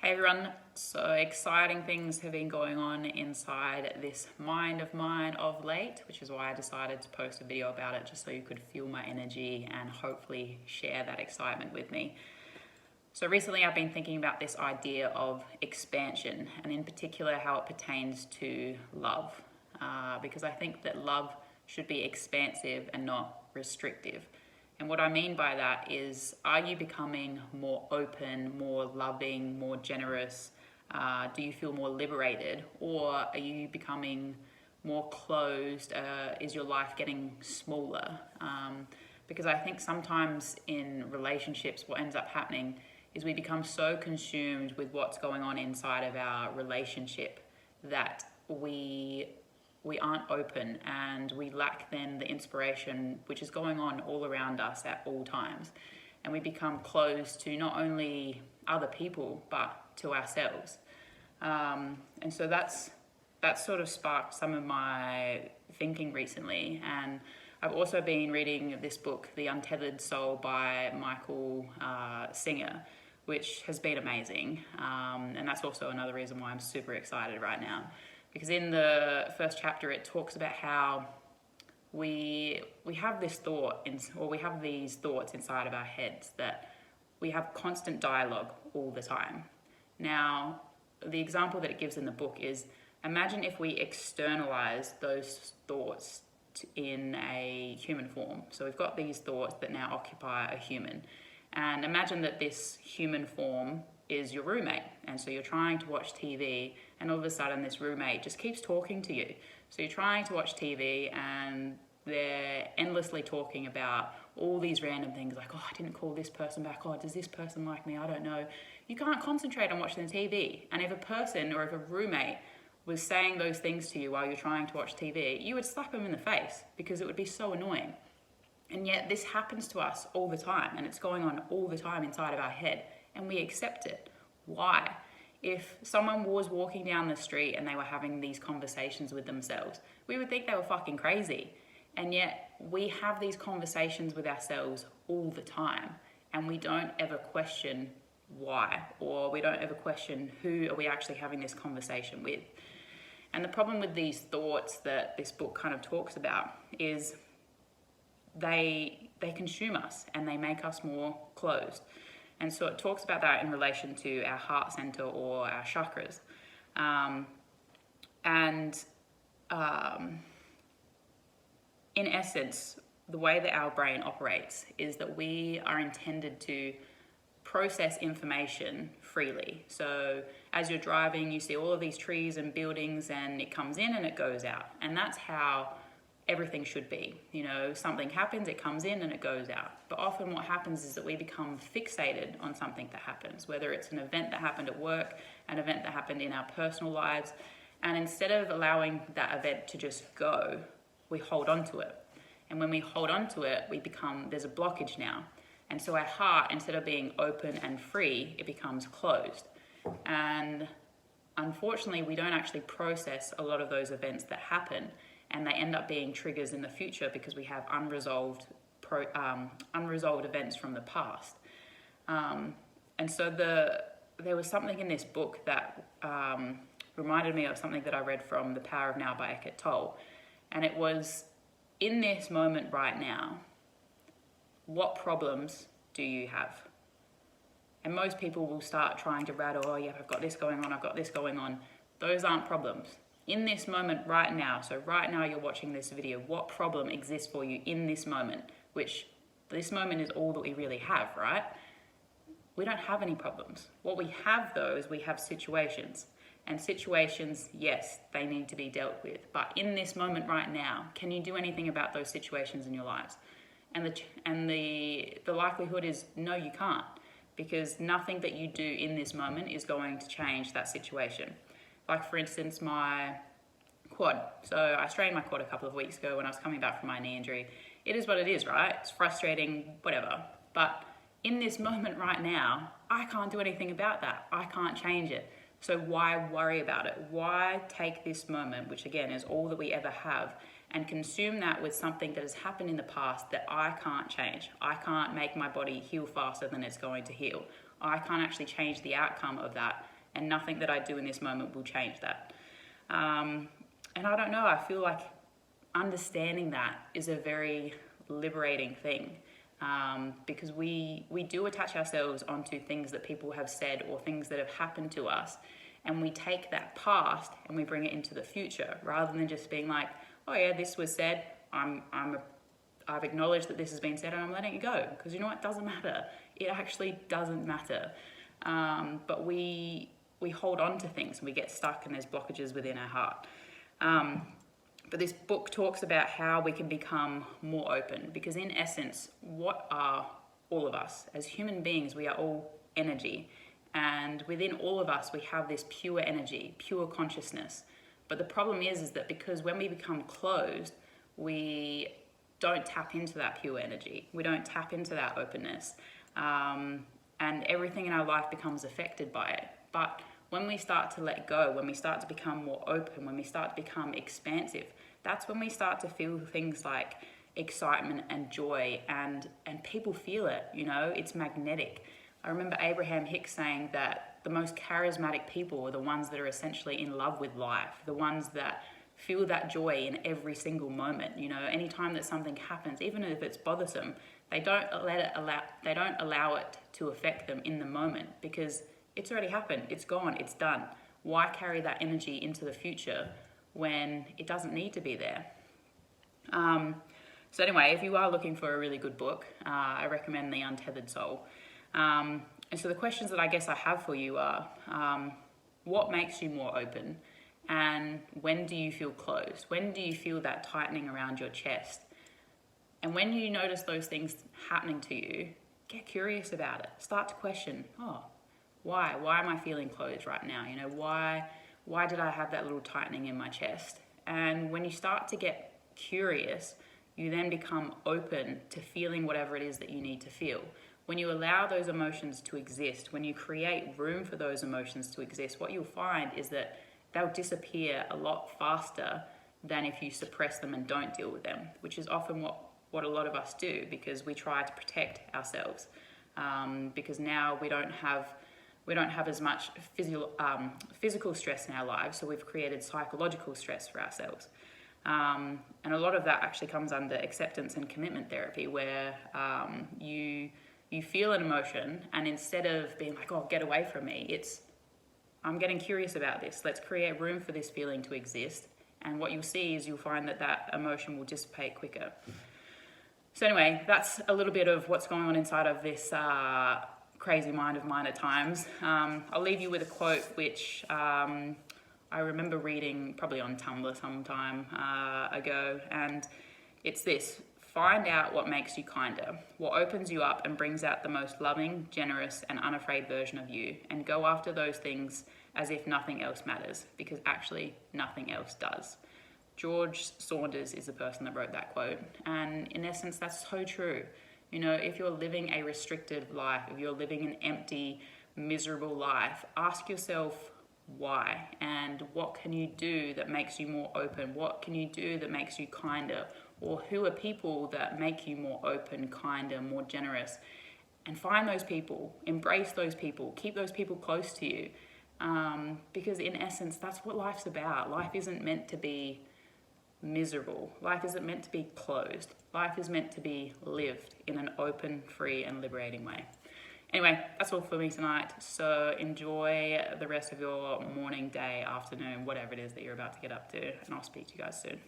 Hey everyone, so exciting things have been going on inside this mind of mine of late, which is why I decided to post a video about it just so you could feel my energy and hopefully share that excitement with me. So recently I've been thinking about this idea of expansion and in particular how it pertains to love, because I think that love should be expansive and not restrictive. And what I mean by that is, are you becoming more open, more loving, more generous? Do you feel more liberated? Or are you becoming more closed? Is your life getting smaller? Because I think sometimes in relationships, what ends up happening is we become so consumed with what's going on inside of our relationship that we aren't open and we lack then the inspiration which is going on all around us at all times, and we become closed to not only other people but to ourselves, and so that's sort of sparked some of my thinking recently. And I've also been reading this book, The Untethered Soul by Michael Singer, which has been amazing, and that's also another reason why I'm super excited right now. Because in the first chapter, it talks about how we have this thought, we have these thoughts inside of our heads that we have constant dialogue all the time. Now, the example that it gives in the book is, imagine if we externalize those thoughts in a human form. So we've got these thoughts that now occupy a human. And imagine that this human form is your roommate, and so you're trying to watch TV and all of a sudden this roommate just keeps talking to you. So you're trying to watch TV and they're endlessly talking about all these random things like, oh, I didn't call this person back, oh, does this person like me, I don't know. You can't concentrate on watching the TV. And if a person or if a roommate was saying those things to you while you're trying to watch TV, you would slap them in the face because it would be so annoying. And yet this happens to us all the time, and it's going on all the time inside of our head, and we accept it. Why? If someone was walking down the street and they were having these conversations with themselves, we would think they were fucking crazy. And yet we have these conversations with ourselves all the time, and we don't ever question why, or we don't ever question who are we actually having this conversation with. And the problem with these thoughts that this book kind of talks about is they consume us and they make us more closed. And so it talks about that in relation to our heart center or our chakras. In essence, the way that our brain operates is that we are intended to process information freely. So as you're driving, you see all of these trees and buildings, and it comes in and it goes out. And that's how everything should be. You know, something happens, it comes in and it goes out. But often what happens is that we become fixated on something that happens, whether it's an event that happened at work, an event that happened in our personal lives, and instead of allowing that event to just go, we hold on to it. And when we hold on to it, there's a blockage now. And so our heart, instead of being open and free, it becomes closed. And unfortunately, we don't actually process a lot of those events that happen, and they end up being triggers in the future because we have unresolved events from the past. And so there was something in this book that reminded me of something that I read from The Power of Now by Eckhart Tolle. And it was, in this moment right now, what problems do you have? And most people will start trying to rattle, oh yeah, I've got this going on, I've got this going on. Those aren't problems. In this moment right now, so right now you're watching this video, what problem exists for you in this moment? Which this moment is all that we really have, right? We don't have any problems. What we have though is we have situations. And situations, yes, they need to be dealt with. But in this moment right now, can you do anything about those situations in your lives? And the likelihood is no, you can't. Because nothing that you do in this moment is going to change that situation. Like for instance, my quad. So I strained my quad a couple of weeks ago when I was coming back from my knee injury. It is what it is, right? It's frustrating, whatever. But in this moment right now, I can't do anything about that. I can't change it. So why worry about it? Why take this moment, which again is all that we ever have, and consume that with something that has happened in the past that I can't change? I can't make my body heal faster than it's going to heal. I can't actually change the outcome of that, and nothing that I do in this moment will change that. And I don't know, I feel like understanding that is a very liberating thing, because we do attach ourselves onto things that people have said or things that have happened to us, and we take that past and we bring it into the future, rather than just being like, oh yeah, this was said, I've acknowledged that this has been said and I'm letting it go, because you know what, it doesn't matter. It actually doesn't matter. But we hold on to things and we get stuck, and there's blockages within our heart. But this book talks about how we can become more open, because in essence, what are all of us? As human beings, we are all energy. And within all of us, we have this pure energy, pure consciousness. But the problem is that because when we become closed, we don't tap into that pure energy. We don't tap into that openness. And everything in our life becomes affected by it. But when we start to let go, when we start to become more open, when we start to become expansive, that's when we start to feel things like excitement and joy, and people feel it, you know, it's magnetic. I remember Abraham Hicks saying that the most charismatic people are the ones that are essentially in love with life, the ones that feel that joy in every single moment. You know, anytime that something happens, even if it's bothersome, they don't allow it to affect them in the moment, because it's already happened, it's gone, it's done. Why carry that energy into the future when it doesn't need to be there? So anyway, if you are looking for a really good book, I recommend The Untethered Soul. And so the questions that I guess I have for you are, what makes you more open? And when do you feel closed? When do you feel that tightening around your chest? And when you notice those things happening to you, get curious about it. Start to question, why? Why am I feeling closed right now? You know, why did I have that little tightening in my chest? And when you start to get curious, you then become open to feeling whatever it is that you need to feel. When you allow those emotions to exist, when you create room for those emotions to exist, what you'll find is that they'll disappear a lot faster than if you suppress them and don't deal with them, which is often what a lot of us do, because we try to protect ourselves, because now we don't have as much physical stress in our lives, so we've created psychological stress for ourselves. And a lot of that actually comes under acceptance and commitment therapy, where you feel an emotion, and instead of being like, oh, get away from me, it's, I'm getting curious about this. Let's create room for this feeling to exist. And what you'll see is you'll find that emotion will dissipate quicker. So anyway, that's a little bit of what's going on inside of this crazy mind of mine at times. I'll leave you with a quote which I remember reading probably on Tumblr some time ago, and it's this: find out what makes you kinder, what opens you up and brings out the most loving, generous and unafraid version of you, and go after those things as if nothing else matters, because actually nothing else does. George Saunders is the person that wrote that quote, and in essence that's so true. You know, if you're living a restricted life, if you're living an empty, miserable life, ask yourself why, and what can you do that makes you more open? What can you do that makes you kinder? Or who are people that make you more open, kinder, more generous? And find those people, embrace those people, keep those people close to you, because in essence that's what life's about. Life isn't meant to be miserable. Life isn't meant to be closed. Life is meant to be lived in an open, free and liberating way. Anyway, that's all for me tonight. So enjoy the rest of your morning, day, afternoon, whatever it is that you're about to get up to, and I'll speak to you guys soon.